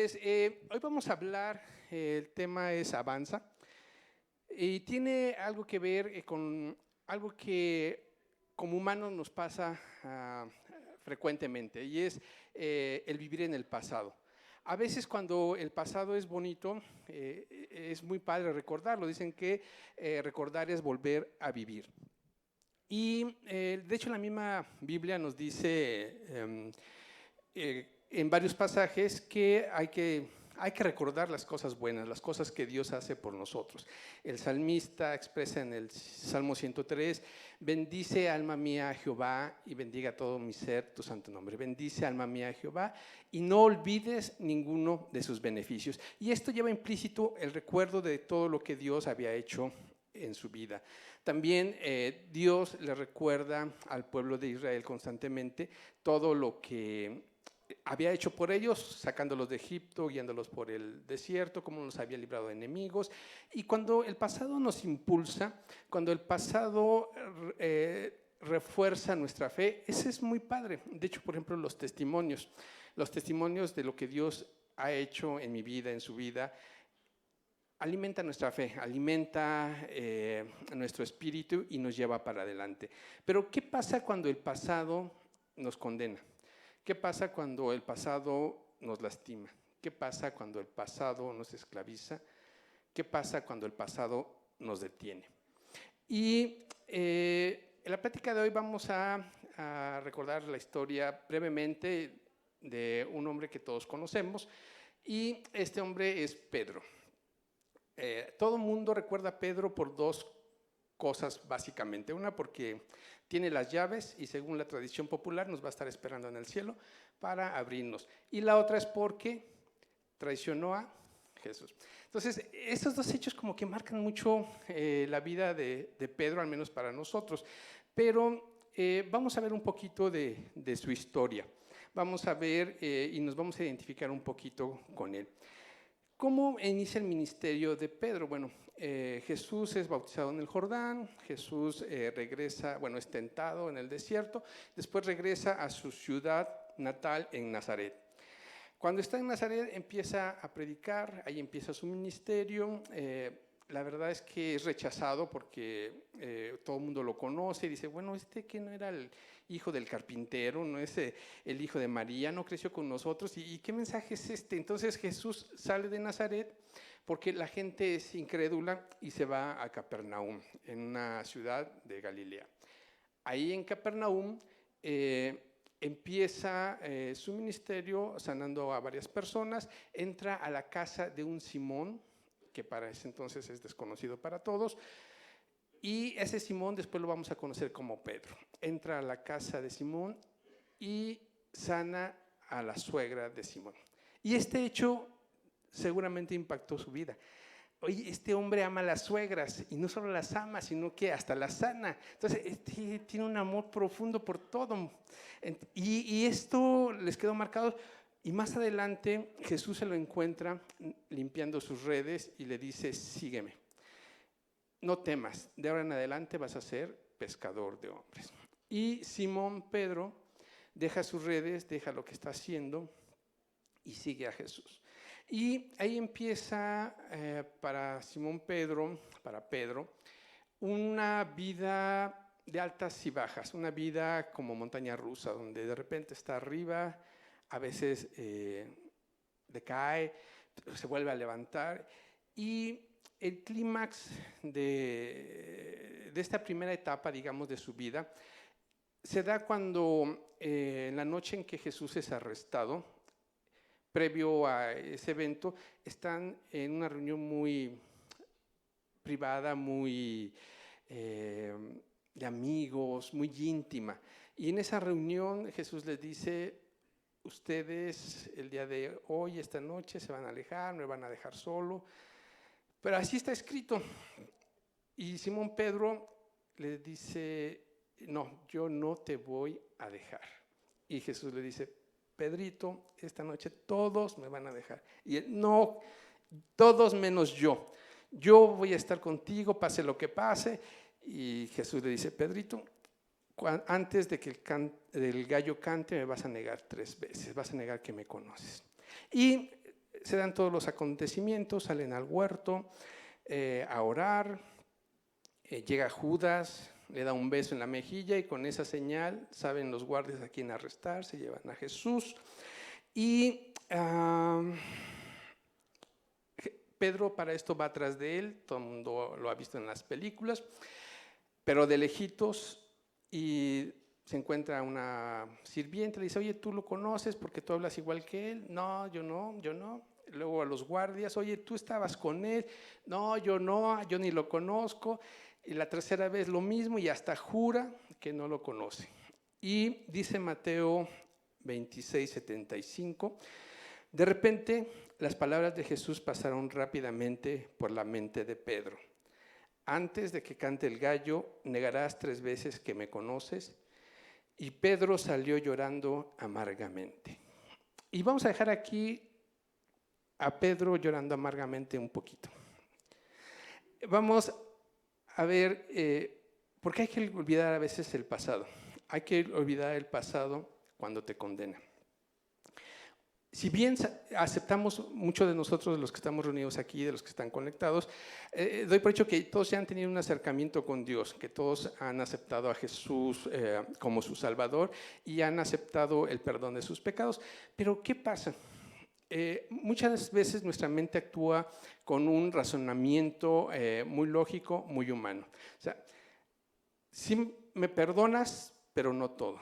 Pues hoy vamos a hablar, el tema es Avanza, y tiene algo que ver con algo que como humanos nos pasa frecuentemente, y es el vivir en el pasado. A veces cuando el pasado es bonito, es muy padre recordarlo. Dicen que recordar es volver a vivir. Y de hecho la misma Biblia nos dice en varios pasajes que hay que recordar las cosas buenas, las cosas que Dios hace por nosotros. El salmista expresa en el Salmo 103, bendice alma mía a Jehová y bendiga todo mi ser tu santo nombre. Bendice alma mía a Jehová y no olvides ninguno de sus beneficios. Y esto lleva implícito el recuerdo de todo lo que Dios había hecho en su vida. También Dios le recuerda al pueblo de Israel constantemente todo lo que había hecho por ellos, sacándolos de Egipto, guiándolos por el desierto, cómo los había librado de enemigos. Y cuando el pasado nos impulsa, cuando el pasado refuerza nuestra fe, ese es muy padre. De hecho, por ejemplo, los testimonios de lo que Dios ha hecho en mi vida, en su vida, alimenta nuestra fe, alimenta nuestro espíritu y nos lleva para adelante. Pero ¿qué pasa cuando el pasado nos condena? ¿Qué pasa cuando el pasado nos lastima? ¿Qué pasa cuando el pasado nos esclaviza? ¿Qué pasa cuando el pasado nos detiene? Y en la plática de hoy vamos a recordar la historia brevemente de un hombre que todos conocemos, y este hombre es Pedro. Todo el mundo recuerda a Pedro por dos cosas básicamente. Una, porque tiene las llaves y según la tradición popular nos va a estar esperando en el cielo para abrirnos. Y la otra es porque traicionó a Jesús. Entonces, estos dos hechos como que marcan mucho la vida de Pedro, al menos para nosotros. Pero vamos a ver un poquito de su historia. Vamos a ver y nos vamos a identificar un poquito con él. ¿Cómo inicia el ministerio de Pedro? Bueno, Jesús es bautizado en el Jordán, Jesús regresa, bueno, es tentado en el desierto, después regresa a su ciudad natal en Nazaret. Cuando está en Nazaret empieza a predicar, ahí empieza su ministerio. La verdad es que es rechazado porque todo el mundo lo conoce y dice, bueno, que no era el hijo del carpintero, no es el hijo de María, no creció con nosotros, ¿y qué mensaje es este? Entonces Jesús sale de Nazaret porque la gente es incrédula y se va a Capernaum, en una ciudad de Galilea. Ahí en Capernaum empieza su ministerio sanando a varias personas, entra a la casa de un Simón, que para ese entonces es desconocido para todos, y ese Simón después lo vamos a conocer como Pedro. Entra a la casa de Simón y sana a la suegra de Simón. Y este hecho seguramente impactó su vida. Oye, este hombre ama a las suegras, y no solo las ama, sino que hasta las sana. Entonces, tiene un amor profundo por todo. Y esto les quedó marcado. Y más adelante Jesús se lo encuentra limpiando sus redes y le dice, sígueme. No temas, de ahora en adelante vas a ser pescador de hombres. Y Simón Pedro deja sus redes, deja lo que está haciendo y sigue a Jesús. Y ahí empieza para Simón Pedro, para Pedro, una vida de altas y bajas, una vida como montaña rusa, donde de repente está arriba, a veces decae, se vuelve a levantar. Y el clímax de esta primera etapa, digamos, de su vida, se da cuando en la noche en que Jesús es arrestado, previo a ese evento, están en una reunión muy privada, muy de amigos, muy íntima. Y en esa reunión Jesús les dice, ustedes el día de hoy, esta noche, se van a alejar, me van a dejar solo. Pero así está escrito. Y Simón Pedro le dice, no, yo no te voy a dejar. Y Jesús le dice, Pedrito, esta noche todos me van a dejar. Y él, no, todos menos yo. Yo voy a estar contigo, pase lo que pase. Y Jesús le dice, Pedrito, antes de que el gallo cante me vas a negar 3 veces, vas a negar que me conoces. Y se dan todos los acontecimientos, salen al huerto a orar, llega Judas, le da un beso en la mejilla y con esa señal saben los guardias a quién arrestar, se llevan a Jesús. Y Pedro para esto va atrás de él, todo el mundo lo ha visto en las películas, pero de lejitos, y se encuentra una sirvienta, le dice, oye, ¿tú lo conoces porque tú hablas igual que él? No, yo no. Luego a los guardias, oye, ¿tú estabas con él? No, yo ni lo conozco. Y la tercera vez lo mismo y hasta jura que no lo conoce. Y dice Mateo 26:75, de repente las palabras de Jesús pasaron rápidamente por la mente de Pedro. Antes de que cante el gallo, negarás 3 veces que me conoces. Y Pedro salió llorando amargamente. Y vamos a dejar aquí a Pedro llorando amargamente un poquito. Vamos a ver, porque hay que olvidar a veces el pasado. Hay que olvidar el pasado cuando te condena. Si bien aceptamos, muchos de nosotros, de los que estamos reunidos aquí, de los que están conectados, doy por hecho que todos ya han tenido un acercamiento con Dios, que todos han aceptado a Jesús como su Salvador y han aceptado el perdón de sus pecados. Pero ¿qué pasa? Muchas veces nuestra mente actúa con un razonamiento muy lógico, muy humano. O sea, sí me perdonas, pero no todo.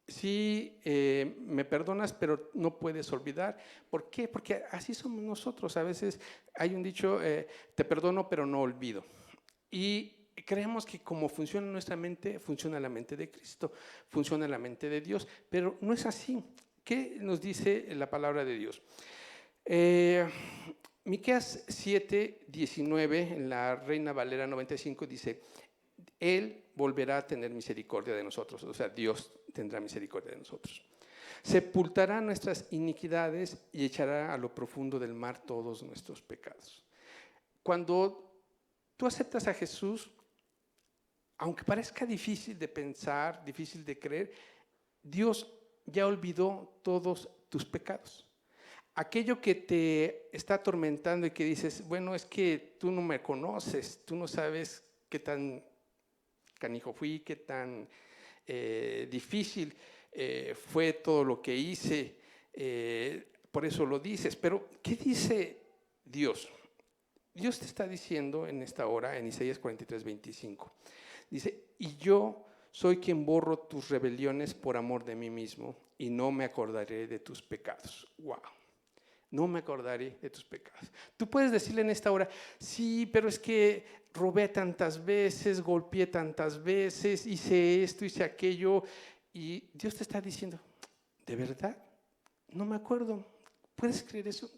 Sí, me perdonas, pero no puedes olvidar. ¿Por qué? Porque así somos nosotros. A veces hay un dicho, te perdono, pero no olvido. Y creemos que como funciona nuestra mente, funciona la mente de Cristo, funciona la mente de Dios, pero no es así. ¿Qué nos dice la palabra de Dios? Miqueas 7:19, en la Reina Valera 95, dice, Él volverá a tener misericordia de nosotros, o sea, Dios tendrá misericordia de nosotros. Sepultará nuestras iniquidades y echará a lo profundo del mar todos nuestros pecados. Cuando tú aceptas a Jesús, aunque parezca difícil de pensar, difícil de creer, Dios ya olvidó todos tus pecados. Aquello que te está atormentando y que dices, bueno, es que tú no me conoces, tú no sabes qué tan canijo fui, qué tan difícil fue todo lo que hice, por eso lo dices. Pero, ¿qué dice Dios? Dios te está diciendo en esta hora, en Isaías 43:25, dice, y yo soy quien borro tus rebeliones por amor de mí mismo y no me acordaré de tus pecados. ¡Wow! No me acordaré de tus pecados. Tú puedes decirle en esta hora, sí, pero es que robé tantas veces, golpeé tantas veces, hice esto, hice aquello, y Dios te está diciendo, ¿de verdad? No me acuerdo. ¿Puedes creer eso?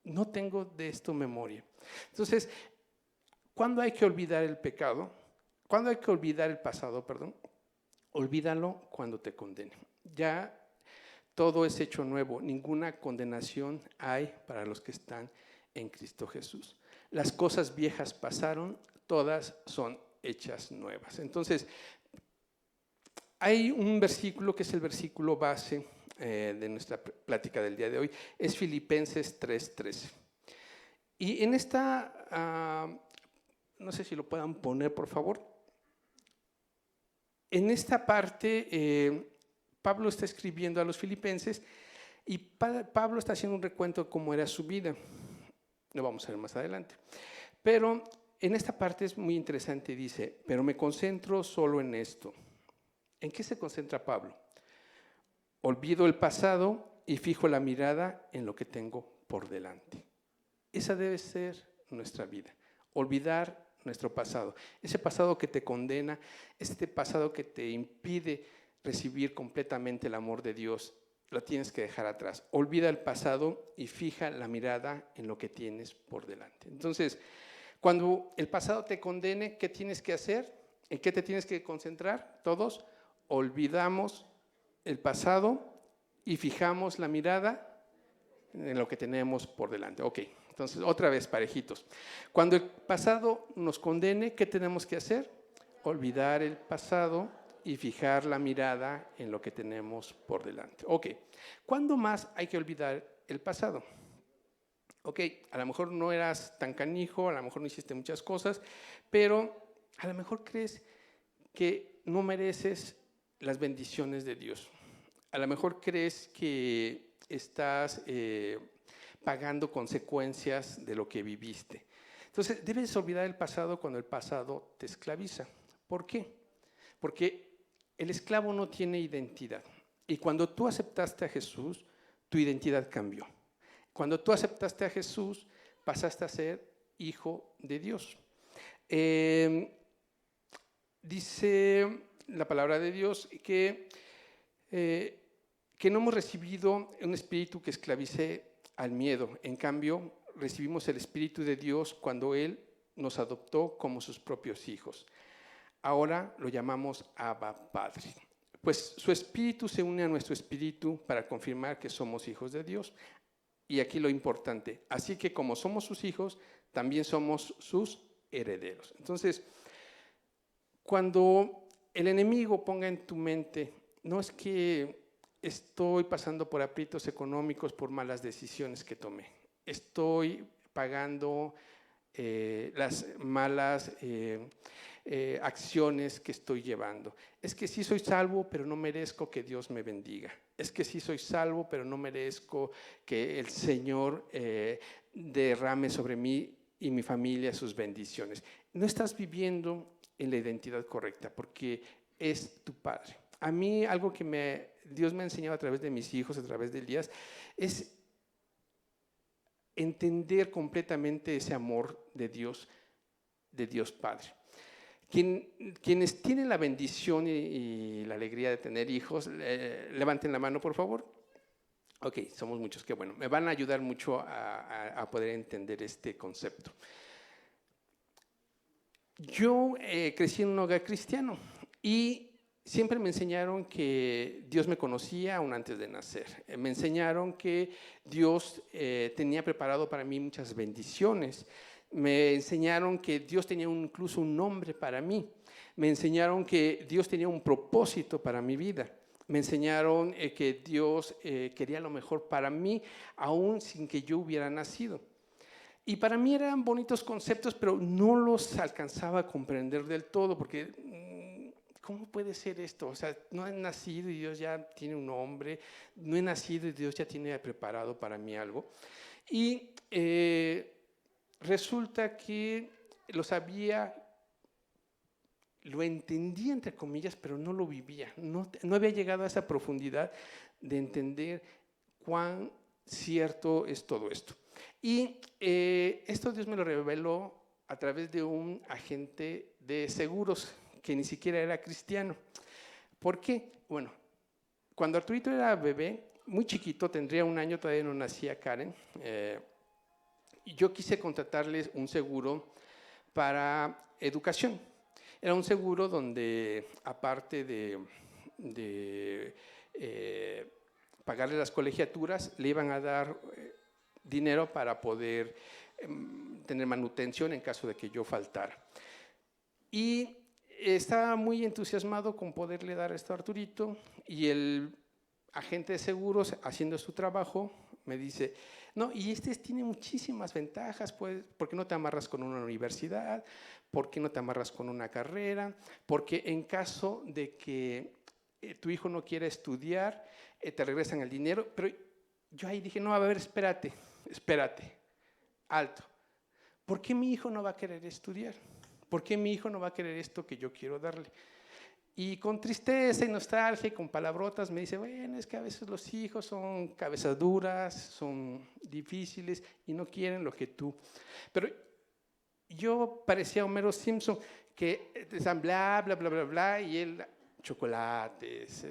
No tengo de esto memoria. Entonces, ¿cuándo hay que olvidar el pecado? ¿Cuándo hay que olvidar el pasado, perdón? Olvídalo cuando te condenen. Ya todo es hecho nuevo, ninguna condenación hay para los que están en Cristo Jesús. Las cosas viejas pasaron, todas son hechas nuevas. Entonces, hay un versículo que es el versículo base de nuestra plática del día de hoy, es Filipenses 3:13. Y en esta, no sé si lo puedan poner por favor, en esta parte Pablo está escribiendo a los filipenses y Pablo está haciendo un recuento de cómo era su vida. Lo vamos a ver más adelante. Pero en esta parte es muy interesante, dice, pero me concentro solo en esto. ¿En qué se concentra Pablo? Olvido el pasado y fijo la mirada en lo que tengo por delante. Esa debe ser nuestra vida. Olvidar nuestro pasado. Ese pasado que te condena, este pasado que te impide recibir completamente el amor de Dios, lo tienes que dejar atrás. Olvida el pasado y fija la mirada en lo que tienes por delante. Entonces, cuando el pasado te condene, ¿qué tienes que hacer? ¿En qué te tienes que concentrar? Todos olvidamos el pasado y fijamos la mirada en lo que tenemos por delante. Ok, entonces otra vez parejitos. Cuando el pasado nos condene, ¿qué tenemos que hacer? Olvidar el pasado y fijar la mirada en lo que tenemos por delante. Ok, ¿cuándo más hay que olvidar el pasado? Ok, a lo mejor no eras tan canijo, a lo mejor no hiciste muchas cosas, pero a lo mejor crees que no mereces las bendiciones de Dios. A lo mejor crees que estás pagando consecuencias de lo que viviste. Entonces, debes olvidar el pasado cuando el pasado te esclaviza. ¿Por qué? Porque el esclavo no tiene identidad. Y cuando tú aceptaste a Jesús, tu identidad cambió. Cuando tú aceptaste a Jesús, pasaste a ser hijo de Dios. Dice la palabra de Dios que no hemos recibido un espíritu que esclavice al miedo. En cambio, recibimos el Espíritu de Dios cuando Él nos adoptó como sus propios hijos. Ahora lo llamamos Abba Padre. Pues su espíritu se une a nuestro espíritu para confirmar que somos hijos de Dios. Y aquí lo importante, así que como somos sus hijos, también somos sus herederos. Entonces, cuando el enemigo ponga en tu mente, no es que estoy pasando por aprietos económicos por malas decisiones que tomé, estoy pagando las malas acciones que estoy llevando. Es que sí soy salvo, pero no merezco que Dios me bendiga. Es que sí soy salvo, pero no merezco que el Señor derrame sobre mí y mi familia sus bendiciones. No estás viviendo en la identidad correcta, porque es tu Padre. A mí algo que Dios me ha enseñado a través de mis hijos, a través de Elías, es entender completamente ese amor de Dios Padre. Quienes tienen la bendición y la alegría de tener hijos, levanten la mano, por favor. Ok, somos muchos, qué bueno. Me van a ayudar mucho a poder entender este concepto. Yo crecí en un hogar cristiano y siempre me enseñaron que Dios me conocía aún antes de nacer. Me enseñaron que Dios tenía preparado para mí muchas bendiciones. Me enseñaron que Dios tenía incluso un nombre para mí. Me enseñaron que Dios tenía un propósito para mi vida. Me enseñaron que Dios quería lo mejor para mí, aún sin que yo hubiera nacido. Y para mí eran bonitos conceptos, pero no los alcanzaba a comprender del todo, porque ¿cómo puede ser esto? O sea, no he nacido y Dios ya tiene un nombre, no he nacido y Dios ya tiene preparado para mí algo. Y resulta que lo entendía entre comillas, pero no lo vivía. No había llegado a esa profundidad de entender cuán cierto es todo esto. Y esto Dios me lo reveló a través de un agente de seguros que ni siquiera era cristiano. ¿Por qué? Bueno, cuando Arturito era bebé, muy chiquito, tendría 1 año, todavía no nacía Karen, yo quise contratarles un seguro para educación. Era un seguro donde, aparte de pagarle las colegiaturas, le iban a dar dinero para poder tener manutención en caso de que yo faltara. Y estaba muy entusiasmado con poderle dar esto a Arturito, y el agente de seguros, haciendo su trabajo, me dice, no, y tiene muchísimas ventajas, pues, ¿por qué no te amarras con una universidad? ¿Por qué no te amarras con una carrera? Porque en caso de que tu hijo no quiera estudiar, te regresan el dinero. Pero yo ahí dije, no, a ver, espérate, alto. ¿Por qué mi hijo no va a querer estudiar? ¿Por qué mi hijo no va a querer esto que yo quiero darle? Y con tristeza y nostalgia y con palabrotas me dice, bueno, es que a veces los hijos son cabezas duras, son difíciles y no quieren lo que tú. Pero yo parecía Homero Simpson, que están bla, bla, bla, bla, bla, y él, chocolates,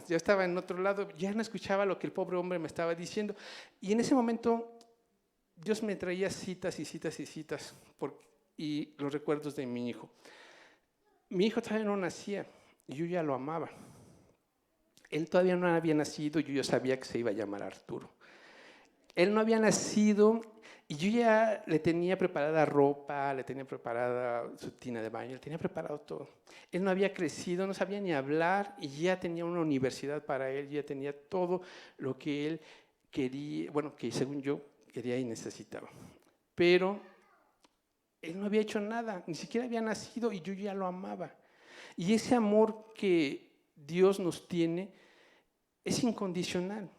yo estaba en otro lado, ya no escuchaba lo que el pobre hombre me estaba diciendo. Y en ese momento Dios me traía citas y citas y citas, y los recuerdos de mi hijo. Mi hijo todavía no nacía, y yo ya lo amaba. Él todavía no había nacido, yo ya sabía que se iba a llamar Arturo. Él no había nacido y yo ya le tenía preparada ropa, le tenía preparada su tina de baño, le tenía preparado todo. Él no había crecido, no sabía ni hablar, y ya tenía una universidad para él, ya tenía todo lo que él quería, bueno, que según yo quería y necesitaba. Pero él no había hecho nada, ni siquiera había nacido y yo ya lo amaba. Y ese amor que Dios nos tiene es incondicional.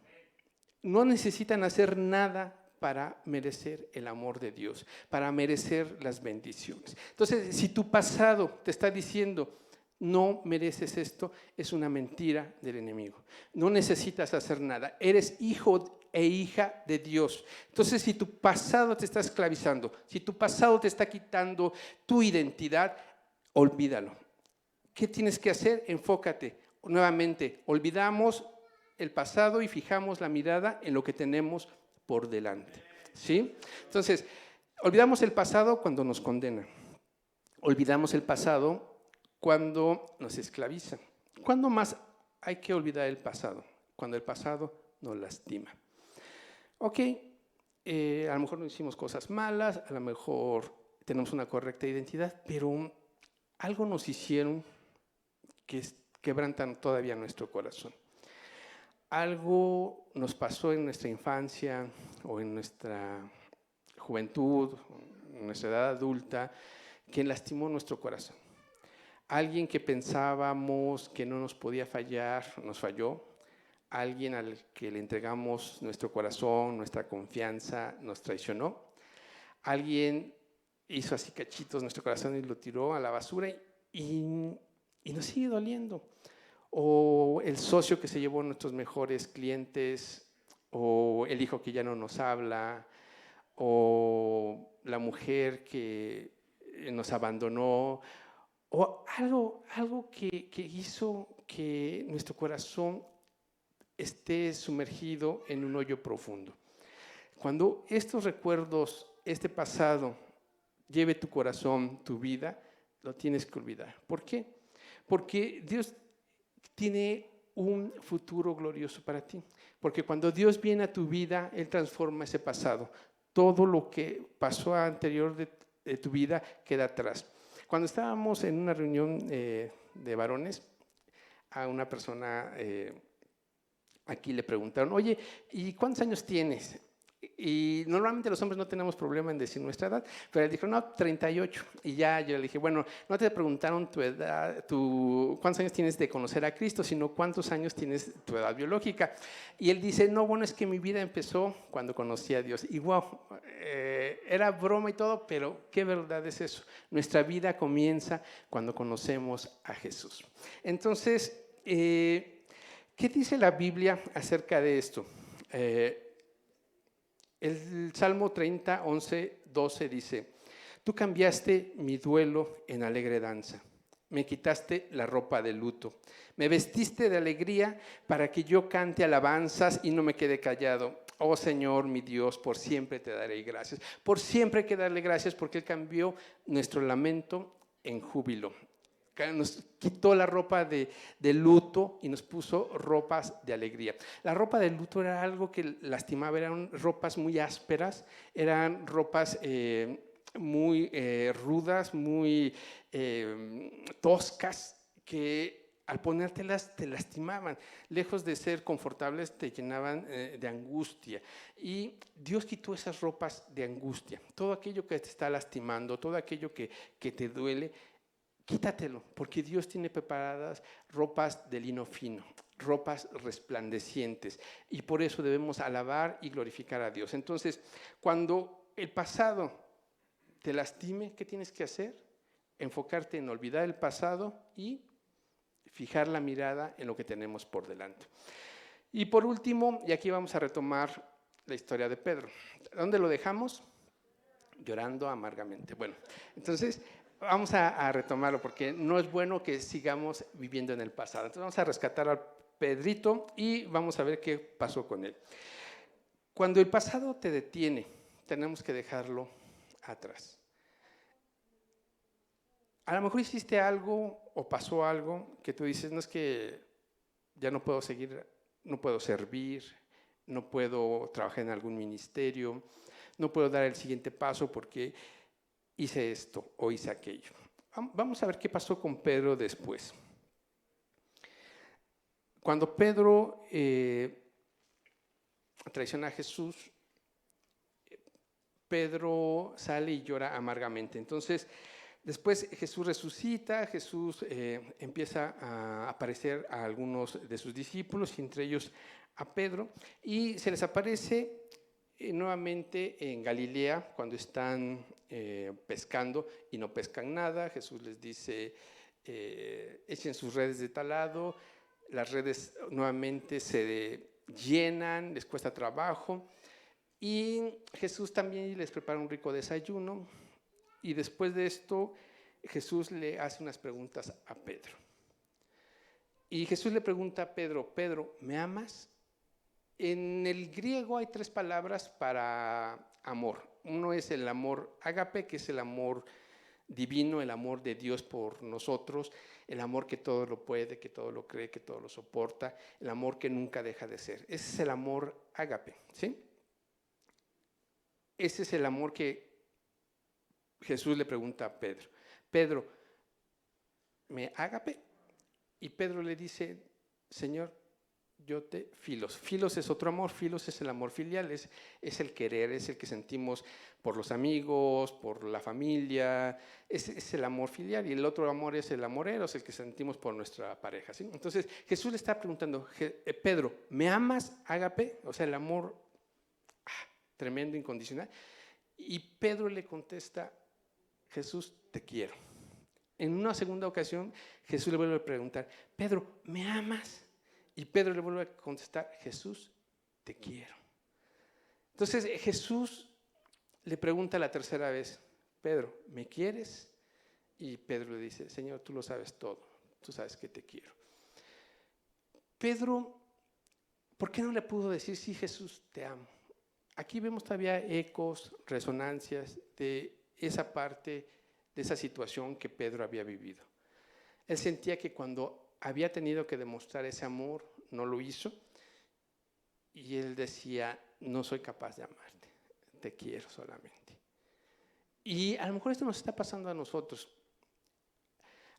No necesitan hacer nada para merecer el amor de Dios, para merecer las bendiciones. Entonces, si tu pasado te está diciendo, no mereces esto, es una mentira del enemigo. No necesitas hacer nada. Eres hijo e hija de Dios. Entonces, si tu pasado te está esclavizando, si tu pasado te está quitando tu identidad, olvídalo. ¿Qué tienes que hacer? Enfócate. Nuevamente, olvidamos el pasado y fijamos la mirada en lo que tenemos por delante, ¿sí? Entonces, olvidamos el pasado cuando nos condena. Olvidamos el pasado cuando nos esclaviza. ¿Cuándo más hay que olvidar el pasado? Cuando el pasado nos lastima. Ok, a lo mejor no hicimos cosas malas, a lo mejor tenemos una correcta identidad, pero algo nos hicieron que quebrantan todavía nuestro corazón. Algo nos pasó en nuestra infancia o en nuestra juventud, en nuestra edad adulta, que lastimó nuestro corazón. Alguien que pensábamos que no nos podía fallar, nos falló. Alguien al que le entregamos nuestro corazón, nuestra confianza, nos traicionó. Alguien hizo así cachitos nuestro corazón y lo tiró a la basura y nos sigue doliendo. O el socio que se llevó nuestros mejores clientes, o el hijo que ya no nos habla, o la mujer que nos abandonó, o algo que hizo que nuestro corazón esté sumergido en un hoyo profundo. Cuando estos recuerdos, este pasado, lleve tu corazón, tu vida, lo tienes que olvidar. ¿Por qué? Porque Dios tiene un futuro glorioso para ti. Porque cuando Dios viene a tu vida, Él transforma ese pasado. Todo lo que pasó anterior de tu vida queda atrás. Cuando estábamos en una reunión de varones, a una persona aquí le preguntaron, oye, ¿y cuántos años tienes? Y normalmente los hombres no tenemos problema en decir nuestra edad, pero él dijo, no, 38. Y ya yo le dije, bueno, no te preguntaron tu edad, cuántos años tienes de conocer a Cristo, sino cuántos años tienes tu edad biológica. Y él dice, no, bueno, es que mi vida empezó cuando conocí a Dios. Y wow, era broma y todo, pero qué verdad es eso. Nuestra vida comienza cuando conocemos a Jesús. Entonces, ¿qué dice la Biblia acerca de esto? El Salmo 30, 11, 12 dice, tú cambiaste mi duelo en alegre danza, me quitaste la ropa de luto, me vestiste de alegría para que yo cante alabanzas y no me quede callado. Oh Señor, mi Dios, por siempre te daré gracias. Por siempre hay que darle gracias porque Él cambió nuestro lamento en júbilo. Nos quitó la ropa de luto y nos puso ropas de alegría. La ropa de luto era algo que lastimaba, eran ropas muy ásperas, eran ropas muy rudas, muy toscas, que al ponértelas te lastimaban. Lejos de ser confortables, te llenaban de angustia. Y Dios quitó esas ropas de angustia. Todo aquello que te está lastimando, todo aquello que te duele, quítatelo, porque Dios tiene preparadas ropas de lino fino, ropas resplandecientes, y por eso debemos alabar y glorificar a Dios. Entonces, cuando el pasado te lastime, ¿qué tienes que hacer? Enfocarte en olvidar el pasado y fijar la mirada en lo que tenemos por delante. Y por último, y aquí vamos a retomar la historia de Pedro. ¿Dónde lo dejamos? Llorando amargamente. Bueno, entonces vamos a retomarlo porque no es bueno que sigamos viviendo en el pasado. Entonces vamos a rescatar al Pedrito y vamos a ver qué pasó con él. Cuando el pasado te detiene, tenemos que dejarlo atrás. A lo mejor hiciste algo o pasó algo que tú dices, no es que ya no puedo seguir, no puedo servir, no puedo trabajar en algún ministerio, no puedo dar el siguiente paso porque hice esto o hice aquello. Vamos a ver qué pasó con Pedro después. Cuando Pedro traiciona a Jesús, Pedro sale y llora amargamente. Entonces, después Jesús resucita, Jesús empieza a aparecer a algunos de sus discípulos, y entre ellos a Pedro, y se les aparece nuevamente en Galilea cuando están pescando y no pescan nada. Jesús les dice, echen sus redes de tal lado, las redes nuevamente se llenan, les cuesta trabajo, y Jesús también les prepara un rico desayuno, y después de esto Jesús le hace unas preguntas a Pedro. Y Jesús le pregunta a Pedro, Pedro, ¿me amas? En el griego hay 3 palabras para amor. Uno es el amor ágape, que es el amor divino, el amor de Dios por nosotros, el amor que todo lo puede, que todo lo cree, que todo lo soporta, el amor que nunca deja de ser. Ese es el amor ágape, ¿sí? Ese es el amor que Jesús le pregunta a Pedro. Pedro, ¿me ágape? Y Pedro le dice, Señor, yo te filos. Filos es otro amor, filos es el amor filial, es el querer, es el que sentimos por los amigos, por la familia, es el amor filial, y el otro amor es el amor eros, el que sentimos por nuestra pareja, ¿sí? Entonces Jesús le está preguntando, Pedro, ¿me amas, ágape? O sea, el amor tremendo, incondicional. Y Pedro le contesta, Jesús, te quiero. En una segunda ocasión, Jesús le vuelve a preguntar, Pedro, ¿me amas? Y Pedro le vuelve a contestar, Jesús, te quiero. Entonces Jesús le pregunta la tercera vez, Pedro, ¿me quieres? Y Pedro le dice, Señor, tú lo sabes todo, tú sabes que te quiero. Pedro, ¿por qué no le pudo decir, sí, Jesús, te amo? Aquí vemos todavía ecos, resonancias de esa parte, de esa situación que Pedro había vivido. Él sentía que cuando había tenido que demostrar ese amor, no lo hizo, y él decía, no soy capaz de amarte, te quiero solamente. Y a lo mejor esto nos está pasando a nosotros.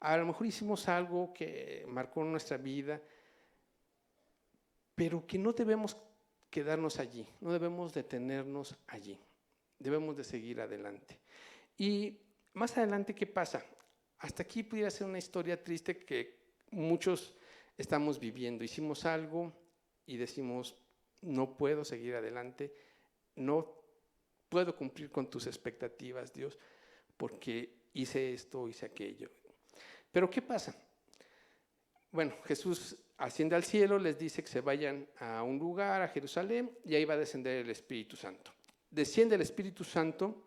A lo mejor hicimos algo que marcó nuestra vida, pero que no debemos quedarnos allí, no debemos detenernos allí, debemos de seguir adelante. Y más adelante, ¿qué pasa? Hasta aquí pudiera ser una historia triste que muchos estamos viviendo. Hicimos algo y decimos, no puedo seguir adelante, no puedo cumplir con tus expectativas, Dios, porque hice esto, hice aquello. Pero ¿qué pasa? Bueno, Jesús asciende al cielo, les dice que se vayan a un lugar, a Jerusalén, y ahí va a descender el Espíritu Santo. Desciende el Espíritu Santo,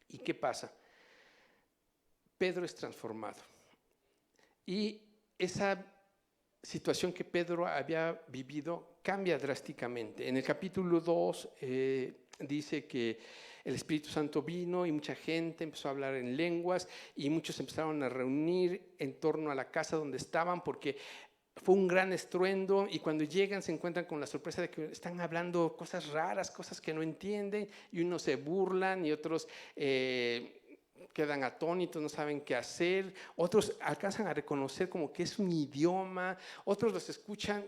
¿y qué pasa? Pedro es transformado. Y esa situación que Pedro había vivido cambia drásticamente. En el capítulo 2 dice que el Espíritu Santo vino y mucha gente empezó a hablar en lenguas, y muchos empezaron a reunir en torno a la casa donde estaban, porque fue un gran estruendo, y cuando llegan se encuentran con la sorpresa de que están hablando cosas raras, cosas que no entienden, y unos se burlan y otros quedan atónitos, no saben qué hacer, otros alcanzan a reconocer como que es un idioma, otros los escuchan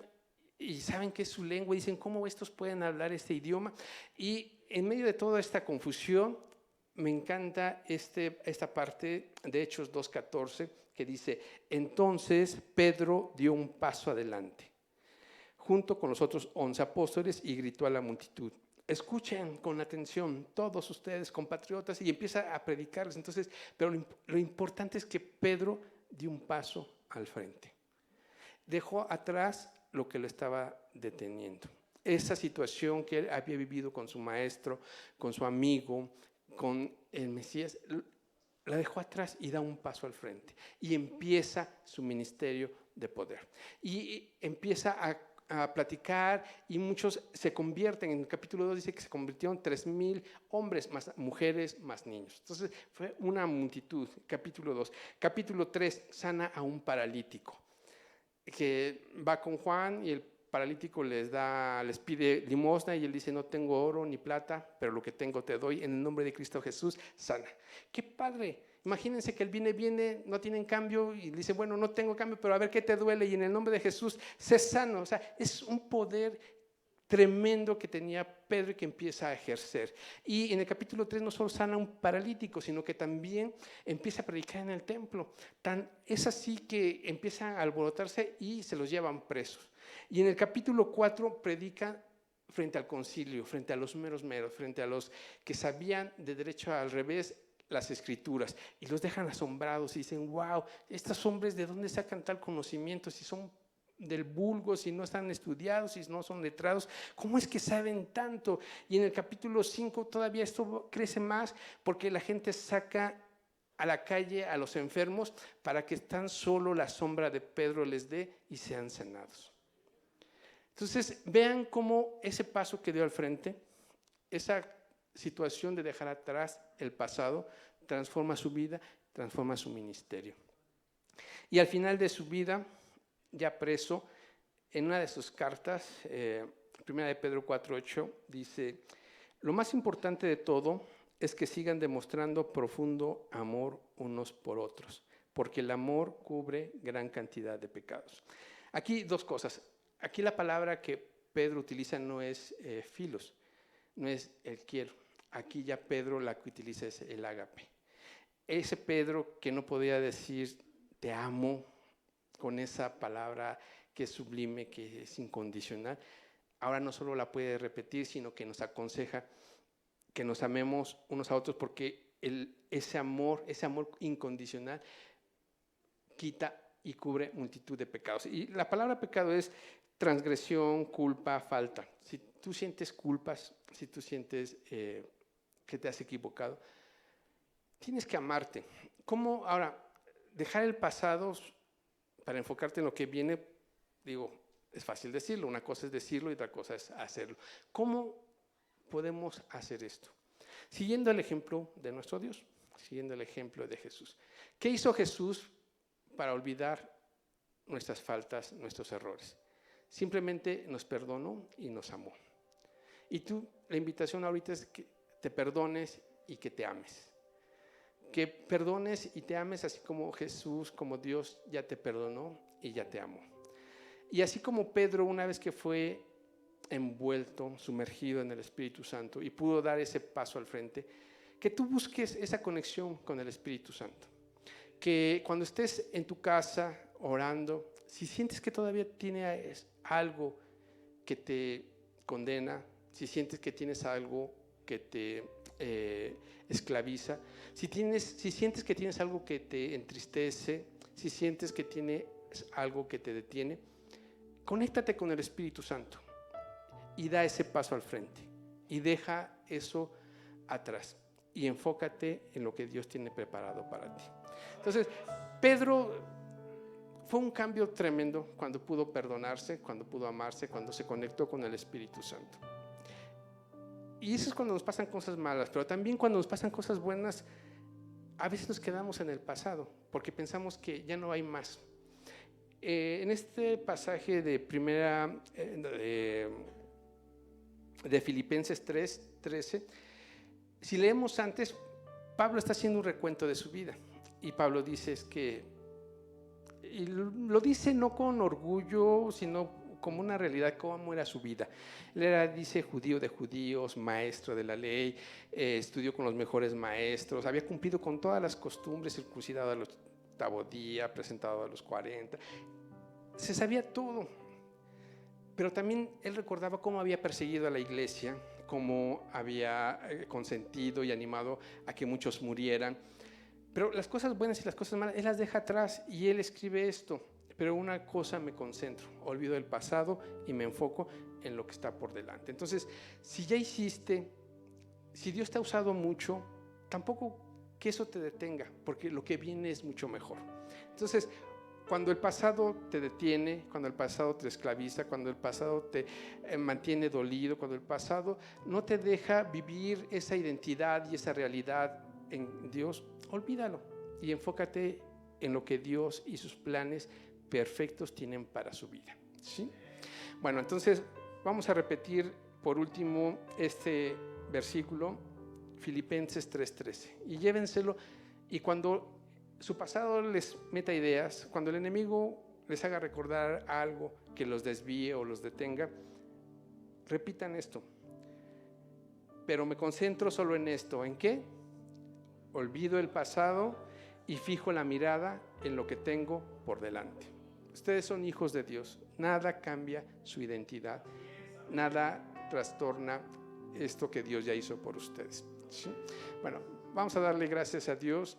y saben que es su lengua y dicen, ¿cómo estos pueden hablar este idioma? Y en medio de toda esta confusión, me encanta esta parte de Hechos 2:14, que dice, entonces Pedro dio un paso adelante, junto con los otros 11 apóstoles, y gritó a la multitud, escuchen con atención todos ustedes, compatriotas, y empieza a predicarles. Entonces, pero lo importante es que Pedro dio un paso al frente. Dejó atrás lo que lo estaba deteniendo. Esa situación que él había vivido con su maestro, con su amigo, con el Mesías, la dejó atrás y da un paso al frente. Y empieza su ministerio de poder. Y empieza a platicar, y muchos se convierten. En el capítulo 2 dice que se convirtieron 3,000 hombres, más mujeres, más niños. Entonces fue una multitud. Capítulo 2. Capítulo 3, sana a un paralítico que va con Juan, y el paralítico les pide limosna, y él dice, no tengo oro ni plata, pero lo que tengo te doy, en el nombre de Cristo Jesús, sana. ¡Qué padre! Imagínense que él viene, no tienen cambio, y dice, bueno, no tengo cambio, pero a ver qué te duele, y en el nombre de Jesús, sé sano. O sea, es un poder tremendo que tenía Pedro y que empieza a ejercer. Y en el capítulo 3 no solo sana a un paralítico, sino que también empieza a predicar en el templo. Es así que empiezan a alborotarse y se los llevan presos. Y en el capítulo 4 predica frente al concilio, frente a los meros, frente a los que sabían de derecho al revés las escrituras, y los dejan asombrados y dicen, wow, estos hombres ¿de dónde sacan tal conocimiento? Si son del vulgo, si no están estudiados, si no son letrados, ¿cómo es que saben tanto? Y en el capítulo 5 todavía esto crece más, porque la gente saca a la calle a los enfermos para que tan solo la sombra de Pedro les dé y sean sanados. Entonces, vean cómo ese paso que dio al frente, esa situación de dejar atrás el pasado, transforma su vida, transforma su ministerio. Y al final de su vida, ya preso, en una de sus cartas, primera de Pedro 4:8, dice: lo más importante de todo es que sigan demostrando profundo amor unos por otros, porque el amor cubre gran cantidad de pecados. Aquí dos cosas. Aquí la palabra que Pedro utiliza no es filos, no es el quiero. Aquí ya Pedro la que utiliza es el ágape. Ese Pedro que no podía decir te amo con esa palabra que es sublime, que es incondicional, ahora no solo la puede repetir, sino que nos aconseja que nos amemos unos a otros, porque ese amor incondicional quita y cubre multitud de pecados. Y la palabra pecado es transgresión, culpa, falta. Si tú sientes culpas, si tú sientes que te has equivocado, tienes que amarte. ¿Cómo ahora dejar el pasado para enfocarte en lo que viene? Digo, es fácil decirlo, una cosa es decirlo y otra cosa es hacerlo. ¿Cómo podemos hacer esto? Siguiendo el ejemplo de nuestro Dios, siguiendo el ejemplo de Jesús. ¿Qué hizo Jesús para olvidar nuestras faltas, nuestros errores? Simplemente nos perdonó y nos amó. Y tú, la invitación ahorita es que te perdones y que te ames. Que perdones y te ames así como Jesús, como Dios ya te perdonó y ya te amó. Y así como Pedro, una vez que fue envuelto, sumergido en el Espíritu Santo y pudo dar ese paso al frente, que tú busques esa conexión con el Espíritu Santo. Que cuando estés en tu casa orando, si sientes que todavía tienes algo que te condena, si sientes que tienes algo que te esclaviza, si sientes que tienes algo que te entristece, si sientes que tienes algo que te detiene, conéctate con el Espíritu Santo y da ese paso al frente y deja eso atrás y enfócate en lo que Dios tiene preparado para ti. Entonces, Pedro fue un cambio tremendo cuando pudo perdonarse, cuando pudo amarse, cuando se conectó con el Espíritu Santo. Y eso es cuando nos pasan cosas malas, pero también cuando nos pasan cosas buenas, a veces nos quedamos en el pasado, porque pensamos que ya no hay más. En este pasaje de de Filipenses 3:13, si leemos antes, Pablo está haciendo un recuento de su vida. Y Pablo dice y lo dice no con orgullo, sino como una realidad, cómo era su vida. Él era, dice, judío de judíos, maestro de la ley, estudió con los mejores maestros, había cumplido con todas las costumbres, circuncidado al 8º día, presentado a los 40. Se sabía todo. Pero también él recordaba cómo había perseguido a la iglesia, cómo había consentido y animado a que muchos murieran. Pero las cosas buenas y las cosas malas, él las deja atrás y él escribe esto. Pero una cosa me concentro, olvido el pasado y me enfoco en lo que está por delante. Entonces, si ya hiciste, si Dios te ha usado mucho, tampoco que eso te detenga, porque lo que viene es mucho mejor. Entonces, cuando el pasado te detiene, cuando el pasado te esclaviza, cuando el pasado te mantiene dolido, cuando el pasado no te deja vivir esa identidad y esa realidad en Dios, olvídalo y enfócate en lo que Dios y sus planes perfectos tienen para su vida, ¿sí? Bueno, entonces vamos a repetir por último este versículo, Filipenses 3:13, y llévenselo, y cuando su pasado les meta ideas, cuando el enemigo les haga recordar algo que los desvíe o los detenga, repitan esto. Pero me concentro solo en esto. ¿En qué? Olvido el pasado y fijo la mirada en lo que tengo por delante. Ustedes son hijos de Dios. Nada cambia su identidad. Nada trastorna esto que Dios ya hizo por ustedes. ¿Sí? Bueno, vamos a darle gracias a Dios.